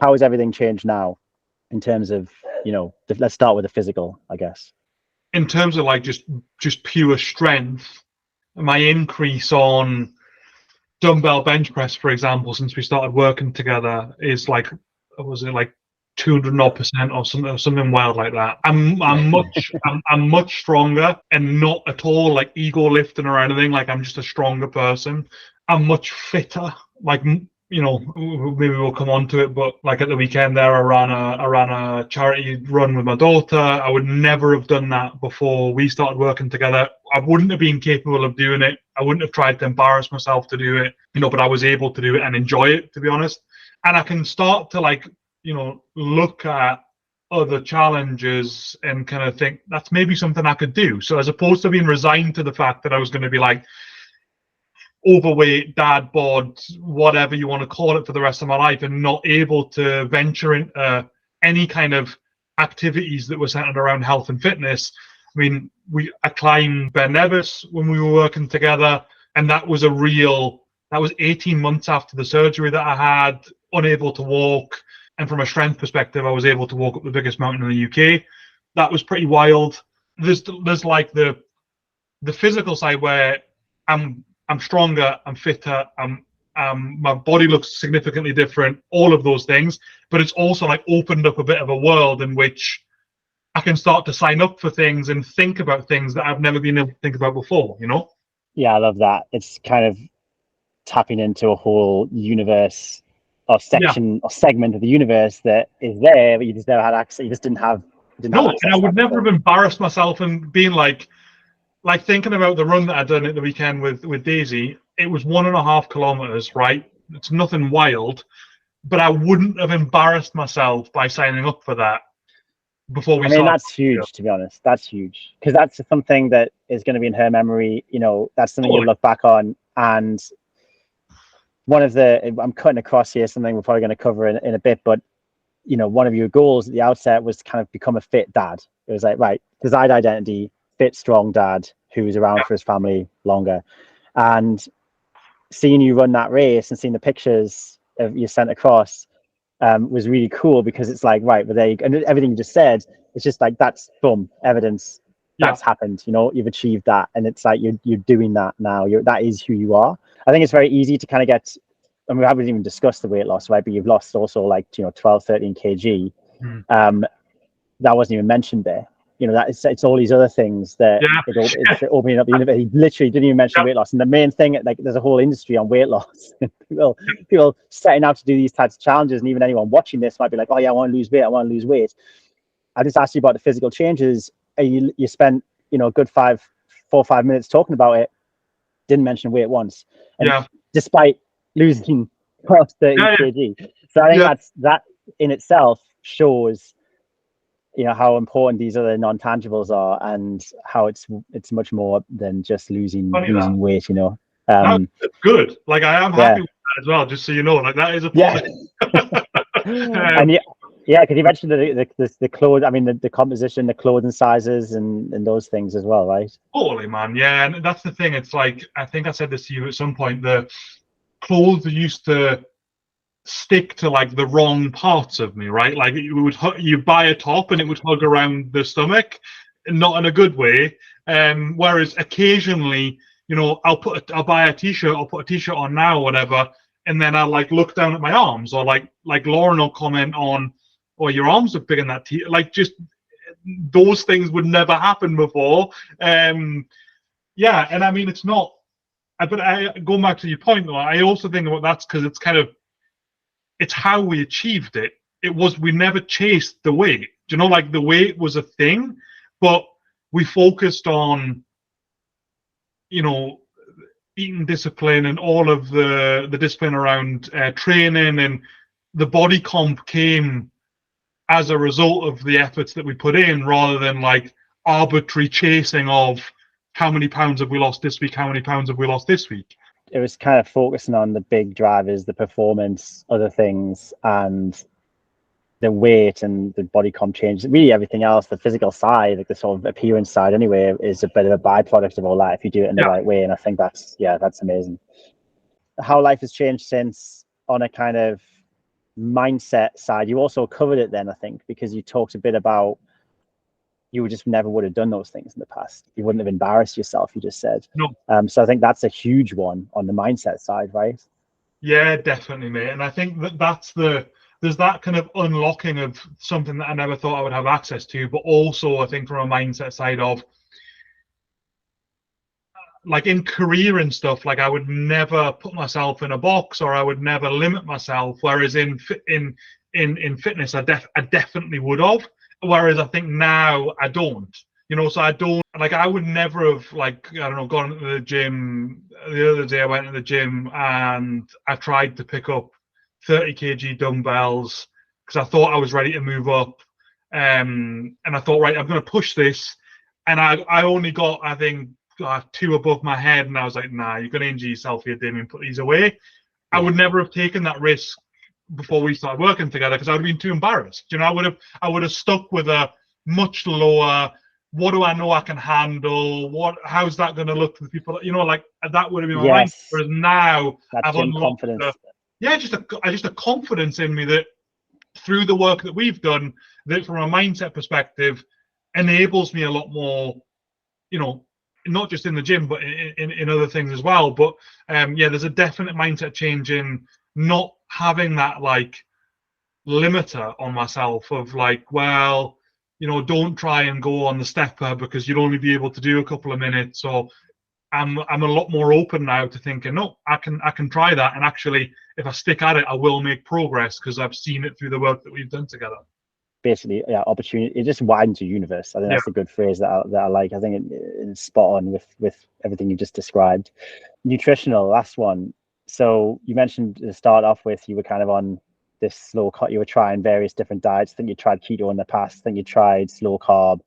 how has everything changed now in terms of, let's start with the physical, I guess. In terms of like just pure strength, my increase on dumbbell bench press, for example, since we started working together is like, was it like 200% or something wild like that. I'm much stronger, and not at all like ego lifting or anything. Like, I'm just a stronger person. I'm much fitter. Like, maybe we'll come on to it, but like at the weekend there, I ran a charity run with my daughter. I would never have done that before we started working together. I wouldn't have been capable of doing it. I wouldn't have tried to embarrass myself to do it, but I was able to do it and enjoy it, to be honest. And I can start to like, look at other challenges and kind of think that's maybe something I could do. So as opposed to being resigned to the fact that I was going to be like overweight, dad bod, whatever you want to call it, for the rest of my life, and not able to venture into any kind of activities that were centered around health and fitness. I mean, I climbed Ben Nevis when we were working together, and that was 18 months after the surgery that I had, unable to walk. And from a strength perspective, I was able to walk up the biggest mountain in the UK. That was pretty wild. There's like the physical side where I'm stronger, I'm fitter, my body looks significantly different, all of those things. But it's also like opened up a bit of a world in which I can start to sign up for things and think about things that I've never been able to think about before, Yeah, I love that. It's kind of tapping into a whole universe or section or segment of the universe that is there, but you just never had access. You just didn't have and I would never have embarrassed myself and being like thinking about the run that I'd done at the weekend with Daisy. It was 1.5 kilometers, right? It's nothing wild, but I wouldn't have embarrassed myself by signing up for that before we started. That's huge, to be honest. That's huge, because that's something that is going to be in her memory. That's something you look back on. And I'm cutting across here, something we're probably going to cover in a bit, but one of your goals at the outset was to kind of become a fit dad. It was like, right, desired identity, fit, strong dad who was around for his family longer. And seeing you run that race and seeing the pictures of you sent across was really cool, because it's like, right, but there you go. And everything you just said, it's just like, that's boom, evidence. That's happened. You've achieved that, and it's like you're doing that now. That is who you are. I think it's very easy to kind of get, and we haven't even discussed the weight loss, right? But you've lost also like 12, 13 kg. That wasn't even mentioned there. It's all these other things that it's opening up the universe. He literally didn't even mention weight loss. And the main thing, like, there's a whole industry on weight loss. people setting out to do these types of challenges, and even anyone watching this might be like, oh yeah, I want to lose weight. I want to lose weight. I just asked you about the physical changes. You spent a good 4 or 5 minutes talking about it. Didn't mention weight once. And despite losing 12, 13 kg. So I think that in itself shows how important these other non-tangibles are, and how it's much more than just losing weight. That's good. Like, I am happy with that as well, just so you know. Like, that is a positive. And because you mentioned the clothes. I mean, the composition, the clothing sizes, and those things as well, right? Totally, man. Yeah, and that's the thing. It's like, I think I said this to you at some point. The clothes used to stick to like the wrong parts of me, right? Like, you buy a top and it would hug around the stomach, not in a good way. Whereas occasionally, I'll buy a t-shirt, I'll put a t-shirt on now or whatever, and then I'll like look down at my arms, or like Lauren will comment on, "Oh, your arms are big in that t." Like, just those things would never happen before. And I mean, it's not. But going back to your point though, I also think about that's because it's how we achieved it. We never chased the weight. Like, the weight was a thing, but we focused on, eating discipline and all of the discipline around training, and the body comp came as a result of the efforts that we put in, rather than like arbitrary chasing of how many pounds have we lost this week, how many pounds have we lost this week. It was kind of focusing on the big drivers, the performance, other things, and the weight and the body comp change. Really, everything else, the physical side, like the sort of appearance side anyway, is a bit of a byproduct of all that if you do it in the right way. And I think that's amazing. How life has changed since, on a kind of mindset side, you also covered it then, I think, because you talked a bit about you just never would have done those things in the past. You wouldn't have embarrassed yourself, you just said. No. So I think that's a huge one on the mindset side, right? Yeah, definitely, mate. And I think there's that kind of unlocking of something that I never thought I would have access to, but also I think from a mindset side of, like, in career and stuff, like I would never put myself in a box, or I would never limit myself. Whereas in fitness, I definitely would have. Whereas I think now I don't. So I don't, like, I would never have, like, I don't know, gone to the gym. The other day I went to the gym and I tried to pick up 30 kg dumbbells because I thought I was ready to move up. And I thought, right, I'm going to push this. And I only got, I think, 2 above my head, and I was like, nah, you're going to injure yourself here, Damien, put these away. Yeah. I would never have taken that risk before we started working together because I would have been too embarrassed. I would have stuck with a much lower, what do I know I can handle? How's that going to look to the people? Like, that would have been my mind. Whereas now I've unlocked confidence. Just a confidence in me that through the work that we've done, that from a mindset perspective, enables me a lot more, not just in the gym, but in other things as well. But there's a definite mindset change in not having that, like, limiter on myself of, like, well, don't try and go on the stepper because you'll only be able to do a couple of minutes. Or I'm a lot more open now to thinking, no, I can try that, and actually, if I stick at it, I will make progress because I've seen it through the work that we've done together. Basically, opportunity. It just widens your universe. I think that's a good phrase that I like. I think it's spot on with everything you just described. Nutritional, last one. So you mentioned to start off with, you were kind of on this slow carb. You were trying various different diets. I think you tried keto in the past. I think you tried slow carb.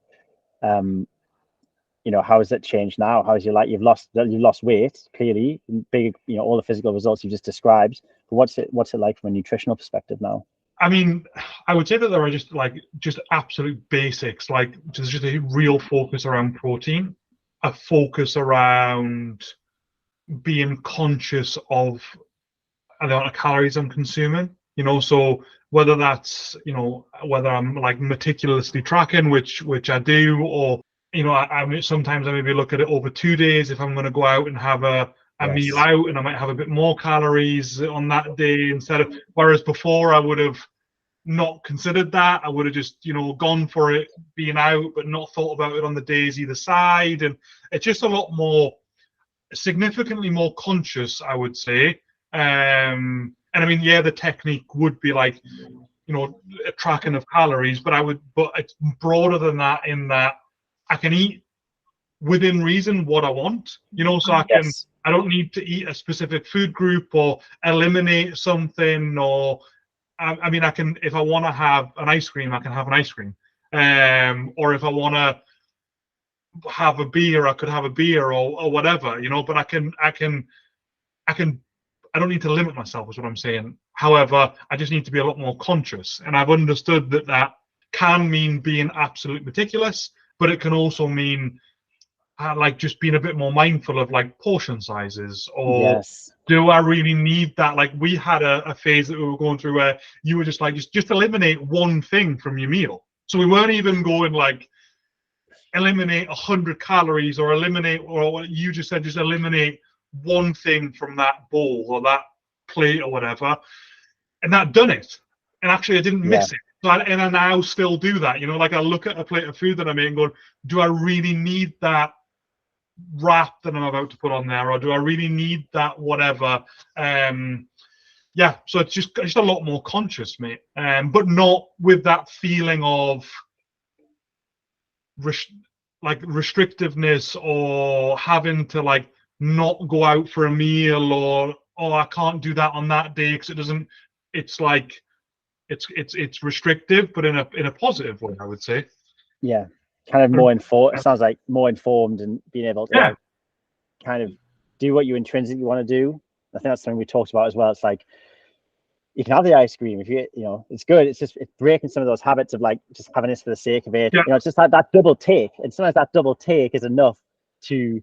How has it changed now? How's your life? You've lost weight, clearly, big. All the physical results you just described. But what's it like from a nutritional perspective now? I mean, I would say that there are just absolute basics. Like, there's just a real focus around protein, a focus around being conscious of the amount of calories I'm consuming. So whether that's, whether I'm, like, meticulously tracking, which I do, or I sometimes I maybe look at it over 2 days if I'm going to go out and have a meal out, and I might have a bit more calories on that day instead of, whereas before I would have not considered that. I would have just, gone for it being out, but not thought about it on the days either side. And it's just a lot more, significantly more conscious, I would say. And I mean, the technique would be like, a tracking of calories, but it's broader than that, in that I can eat within reason what I want, so I don't need to eat a specific food group or eliminate something, or I mean, I can, if I want to have an ice cream, I can have an ice cream, or if I want to have a beer, I could have a beer, or whatever, but I don't need to limit myself, is what I'm saying. However, I just need to be a lot more conscious, and I've understood that can mean being absolutely meticulous, but it can also mean like just being a bit more mindful of, like, portion sizes, or do I really need that? Like, we had a phase that we were going through where you were just like, just eliminate one thing from your meal. So we weren't even going, like, eliminate 100 calories, or eliminate, or what you just said, just eliminate one thing from that bowl or that plate or whatever. And that done it. And actually I didn't miss it. And I now still do that. Like, I look at a plate of food that I'm eating going, do I really need that wrap that I'm about to put on there, or do I really need that whatever? So it's just a lot more conscious, mate, but not with that feeling of restrictiveness, or having to, like, not go out for a meal, or I can't do that on that day because it doesn't, it's like it's restrictive, but in a positive way, I would say. Kind of more informed. It sounds like more informed, and being able to like, kind of do what you intrinsically want to do. I think that's something we talked about as well. It's like, you can have the ice cream if it's good. It's breaking some of those habits of, like, just having this for the sake of it. It's just that double take, and sometimes that double take is enough to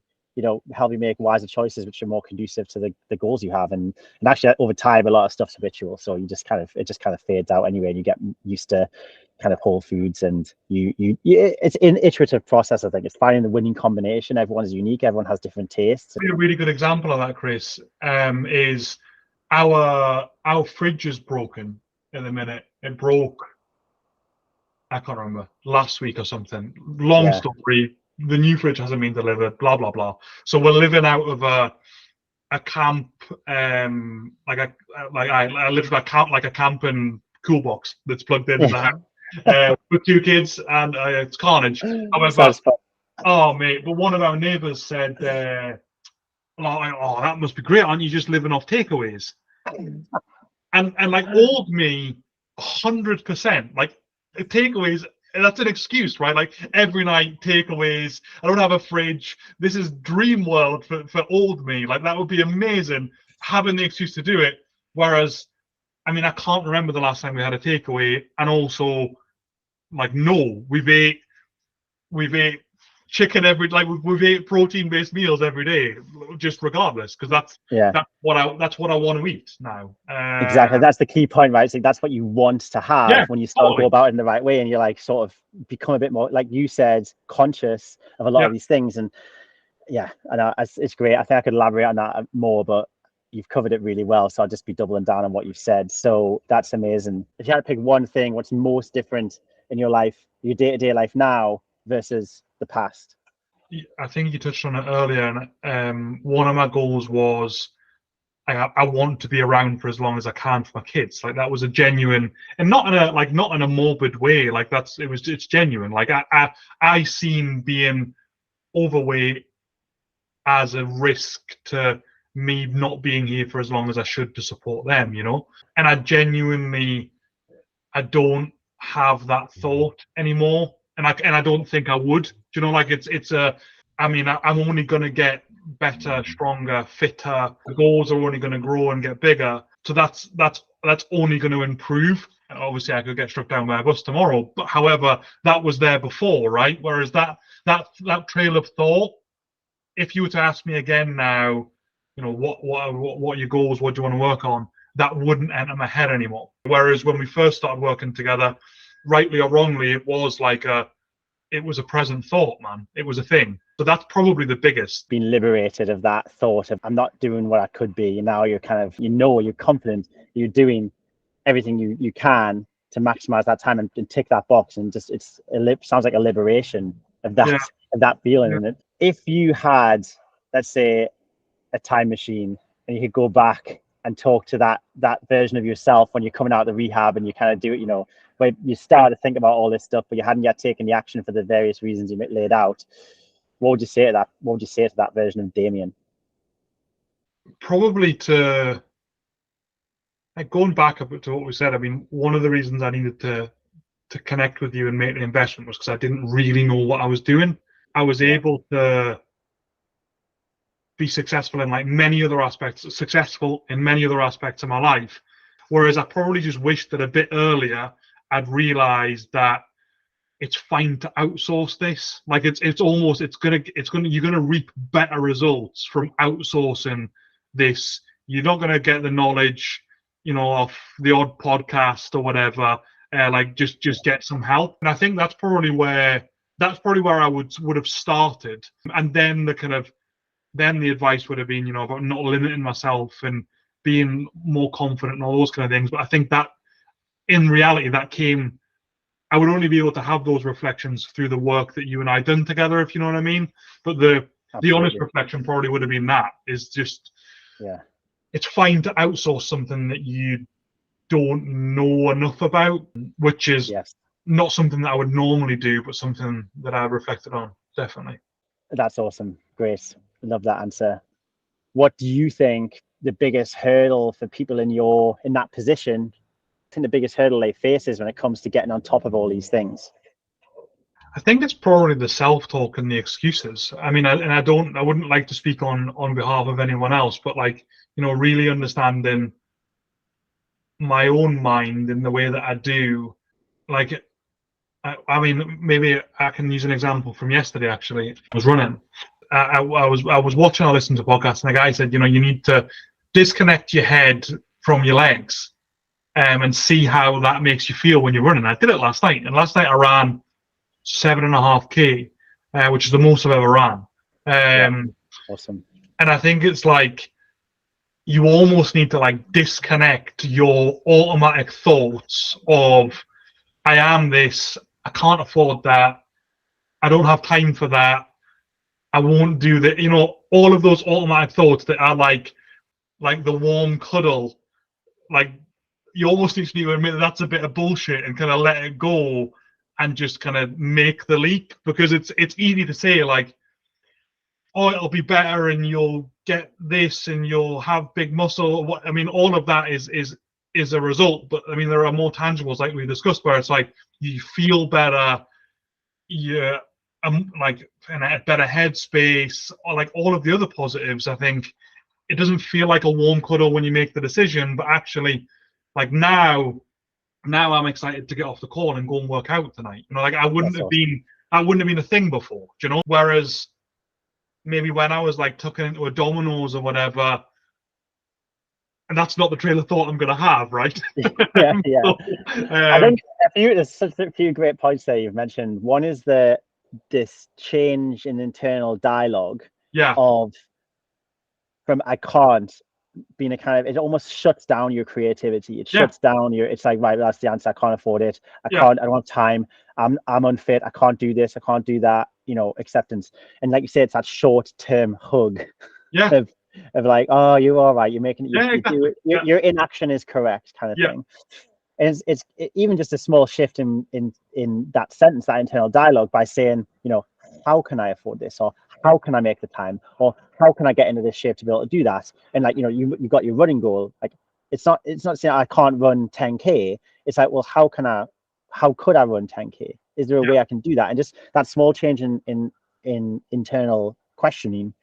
help you make wiser choices which are more conducive to the goals you have. And actually over time a lot of stuff's habitual, so it just kind of fades out anyway, and you get used to kind of whole foods, and it's an iterative process. I think it's finding the winning combination. Everyone is unique, everyone has different tastes. A really good example of that, Chris, is our fridge is broken at the minute. It broke, I can't remember, last week or something. Long story. The new fridge hasn't been delivered, blah blah blah. So we're living out of a camp, I live in a camp, like a camping cool box that's plugged in the house with 2 kids, and it's carnage. However, oh mate, but one of our neighbours said, "Oh, that must be great, aren't you just living off takeaways?" And like old me, 100%. Like takeaways, that's an excuse, right? Like every night takeaways. I don't have a fridge. This is dream world for old me. Like that would be amazing, having the excuse to do it. Whereas, I mean, I can't remember the last time we had a takeaway. And also, like, no, we've ate chicken we've ate protein-based meals every day, just regardless, because that's what I want to eat now. Exactly, that's the key point, right? So that's what you want to have when you start to go about it in the right way, and you're like sort of become a bit more, like you said, conscious of a lot of these things. And I know it's great. I think I could elaborate on that more, but you've covered it really well, so I'll just be doubling down on what you've said. So that's amazing. If you had to pick one thing, what's most different in your life, your day-to-day life now versus the past? I think you touched on it earlier, and one of my goals was I want to be around for as long as I can for my kids. Like that was a genuine, and not in a morbid way. Like it's genuine. Like I seen being overweight as a risk to me not being here for as long as I should to support them, and I don't have that thought anymore, and I don't think I would. I'm only going to get better, stronger, fitter. The goals are only going to grow and get bigger. So that's only going to improve. Obviously, I could get struck down by a bus tomorrow, but however, that was there before, right? Whereas that trail of thought, if you were to ask me again now, what are your goals? What do you want to work on? That wouldn't enter my head anymore. Whereas when we first started working together, rightly or wrongly, it was a present thought, man. It was a thing. So that's probably the biggest. Being liberated of that thought of I'm not doing what I could be. Now you're kind of, you're confident, you're doing everything you can to maximize that time and tick that box. And just sounds like a liberation of that feeling. Yeah. And if you had, let's say, a time machine and you could go back and talk to that version of yourself when you're coming out of the rehab and you kind of do it, where you started to think about all this stuff, but you hadn't yet taken the action for the various reasons you laid out, what would you say to that? What would you say to that version of Damien? Probably going back to what we said. I mean, one of the reasons I needed to connect with you and make the investment was because I didn't really know what I was doing. I was able to be successful in many other aspects of my life, whereas I probably just wished that a bit earlier I'd realized that it's fine to outsource this. Like you're gonna reap better results from outsourcing this. You're not gonna get the knowledge, of the odd podcast or whatever. Just get some help. And I think that's probably where I would have started. And then the advice would have been, about not limiting myself and being more confident and all those kind of things. But I think that in reality I would only be able to have those reflections through the work that you and I done together, if you know what I mean. But the honest reflection probably would have been it's fine to outsource something that you don't know enough about, which is not something that I would normally do, but something that I've reflected on, definitely. That's awesome. Great. Love that answer. What do you think the biggest hurdle for people in that position? I think the biggest hurdle they face is when it comes to getting on top of all these things. I think it's probably the self-talk and the excuses. I mean, I wouldn't like to speak on behalf of anyone else, but really understanding my own mind in the way that I do. I mean, maybe I can use an example from yesterday. Actually, I was running, I was watching or listening to podcasts, and the guy said, you need to disconnect your head from your legs, and see how that makes you feel when you're running. I did it last night, and last night I ran 7.5K, which is the most I've ever ran. Awesome. And I think it's like you almost need to like disconnect your automatic thoughts of, I am this, I can't afford that, I don't have time for that, I won't do that. All of those automatic thoughts that are like the warm cuddle, like you almost need to admit that that's a bit of bullshit and kind of let it go and just kind of make the leap, because it's easy to say like, oh, it'll be better and you'll get this and you'll have big muscle. What I mean, all of that is a result, but I mean there are more tangibles like we discussed where it's like you feel better, you're like in a better headspace, or like all of the other positives. I think it doesn't feel like a warm cuddle when you make the decision, but actually, like now I'm excited to get off the call and go and work out tonight. Like I wouldn't have been a thing before, Whereas maybe when I was like tucking into a Domino's or whatever, and that's not the trail of thought I'm going to have, right? Yeah. I think there's such a few great points there you've mentioned. One is this change in internal dialogue of from I can't being a kind of, it almost shuts down your creativity. It shuts down it's like, right, that's the answer. I can't afford it. I don't have time. I'm unfit. I can't do this. I can't do that. Acceptance. And like you said, it's that short-term hug of like, oh, you're all right. You're making it. Your inaction is correct, kind of thing. And it's even just a small shift in that sentence, that internal dialogue, by saying, how can I afford this, or how can I make the time, or how can I get into this shape to be able to do that? And like, you've got your running goal. Like it's not saying I can't run 10K. It's like, well, how could I run 10K? Is there a way I can do that? And just that small change in internal questioning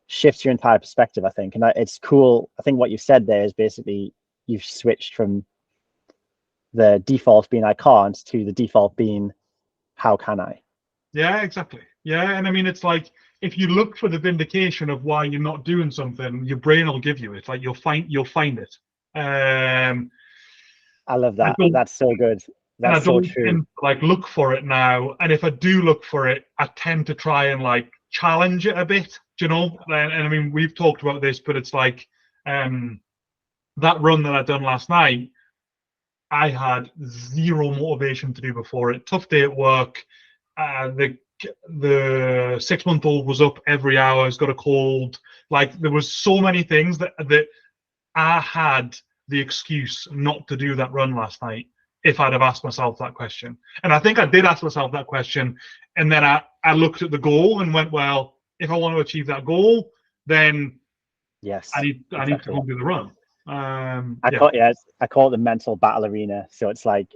shifts your entire perspective, I think. And it's cool. I think what you said there is basically you've switched from the default being I can't to the default being how can I? Yeah, exactly. Yeah, and I mean, it's like if you look for the vindication of why you're not doing something, your brain will give you it. Like you'll find it. I love that. That's so good. That's so true. Tend to, like, look for it now, and if I do look for it, I tend to try and like challenge it a bit. And I mean, we've talked about this, but it's like that run that I done last night, I had zero motivation to do before it. Tough day at work. The 6-month-old was up every hour. He's got a cold. Like there was so many things that I had the excuse not to do that run last night if I'd have asked myself that question. And I think I did ask myself that question. And then I looked at the goal and went, well, if I want to achieve that goal, then I need to go and do the run. I call it the mental battle arena. So it's like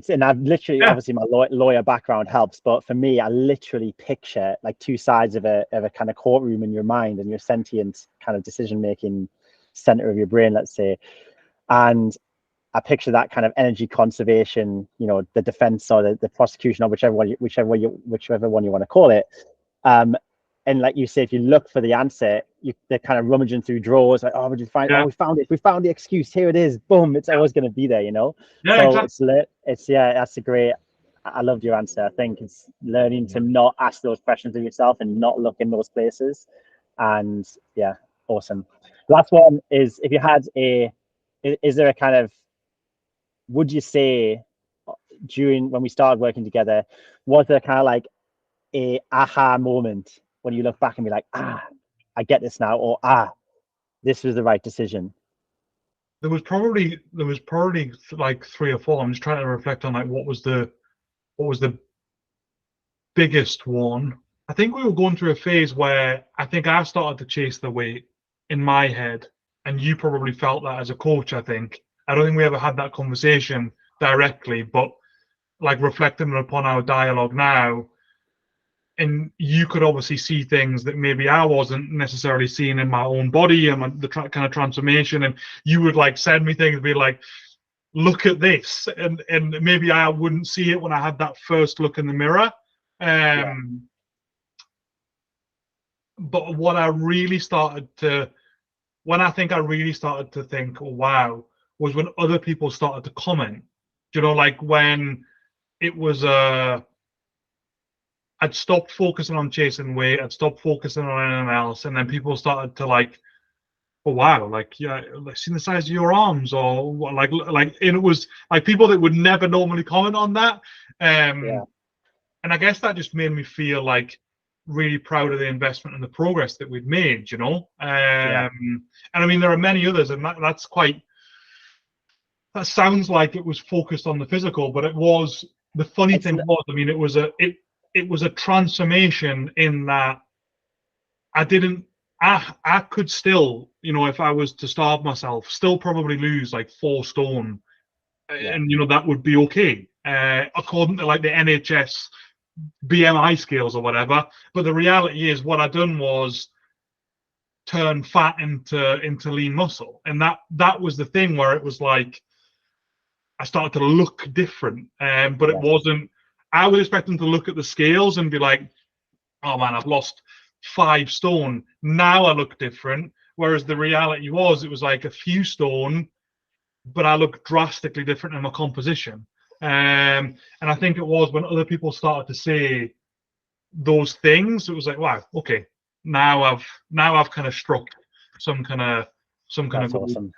and I've literally, obviously my lawyer background helps, but for me, I literally picture like two sides of a kind of courtroom in your mind and your sentient kind of decision making center of your brain, let's say. And I picture that kind of energy conservation, the defense or the prosecution, or whichever one you want to call it. And like you say, if you look for the answer, they're kind of rummaging through drawers, like, oh, we found it. We found the excuse. Here it is. Boom. It's always going to be there, Yeah, so exactly. That's a great. I loved your answer. I think it's learning to not ask those questions of yourself and not look in those places. And awesome. Last one is, if you had is there a kind of, would you say during when we started working together, was there kind of like a aha moment when you look back and be like, I get this now, or this was the right decision? There was probably like 3 or 4. I'm just trying to reflect on like what was the biggest one. I think we were going through a phase where I think I started to chase the weight in my head, and you probably felt that as a coach. I don't think we ever had that conversation directly, but like reflecting upon our dialogue now, and you could obviously see things that maybe I wasn't necessarily seeing in my own body and the kind of transformation, and you would like send me things, be like, look at this, and maybe I wouldn't see it when I had that first look in the mirror. But what I really started to, when I think I really started to think, oh, wow, was when other people started to comment. You know, like when it was I'd stopped focusing on chasing weight, I'd stopped focusing on anything else, and then people started to like, oh wow, like yeah, like seen the size of your arms, or like, and it was like people that would never normally comment on that. Yeah. And I guess that just made me feel like really proud of the investment and the progress that we've made, you know. Yeah. And I mean, there are many others, and that's quite. That sounds like it was focused on the physical, but it was. The funny It's thing was, I mean, it was a transformation in that I didn't. I could still, you know, if I was to starve myself, still probably lose like 4 stone, yeah. and you know that would be okay, according to like the NHS BMI scales or whatever. But the reality is, what I done was turn fat into lean muscle, and that was the thing where it was like I started to look different. But it Yes. wasn't. I was expecting to look at the scales and be like, oh man, I've lost 5 stone. Now I look different. Whereas the reality was, it was like a few stone, but I look drastically different in my composition. And I think it was when other people started to say those things, it was like, wow, okay, now I've kind of struck some kind of That's goal. awesome.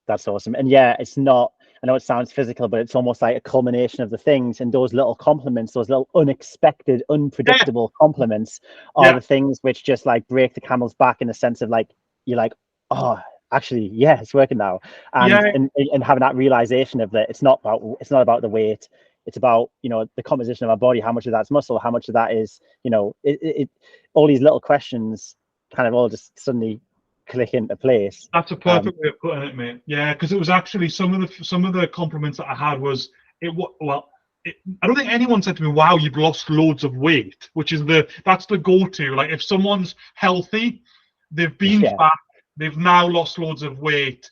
That's awesome. And yeah, it's not, I know it sounds physical, but it's almost like a culmination of the things, and those little compliments, those little unexpected, Yeah, unpredictable compliments are yeah, the things which just like break the camel's back, in the sense of like, you're like, oh, actually, yeah, it's working now. yeah, And having that realization of that it's not about the weight. It's about, you know, the composition of our body, how much of that's muscle, how much of that is, you know, all these little questions kind of all just suddenly click into place. that's a perfect way of putting it, mate. Yeah, because it was actually some of the compliments that I had was well. I don't think anyone said to me, "Wow, you've lost loads of weight," which is that's the go-to. Like if someone's healthy, they've been Yeah. fat, they've now lost loads of weight.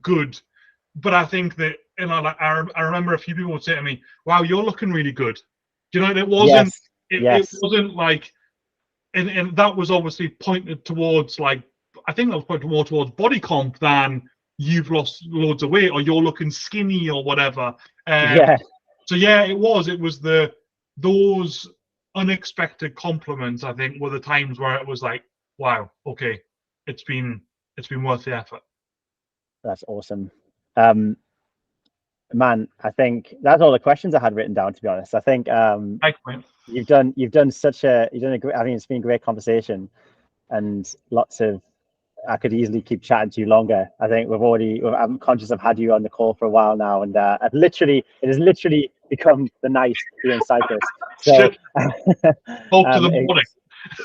Good, but I think that, you know, like I remember a few people would say to me, "Wow, you're looking really good." You know, Yes. it Yes. wasn't like, and that was obviously pointed towards like, I think that was pointed more towards body comp than you've lost loads of weight or you're looking skinny or whatever. Yeah. So yeah, it was those unexpected compliments, I think, were the times where it was like, wow, okay, it's been worth the effort. That's awesome. Man, I think that's all the questions I had written down, to be honest. I think Thanks, mate. you've done such a you've done a great, I mean, it's been a great conversation, and lots of, I could easily keep chatting to you longer. I think I'm conscious I've had you on the call for a while now, and it has literally become the night here in Cyprus. So Shit, hope to the it, morning.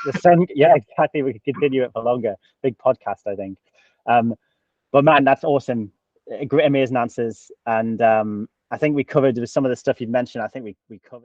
the sun, yeah, exactly. We could continue it for longer. Big podcast, I think. But man, that's awesome. Great, amazing answers. And I think we covered, with some of the stuff you'd mentioned, I think we covered.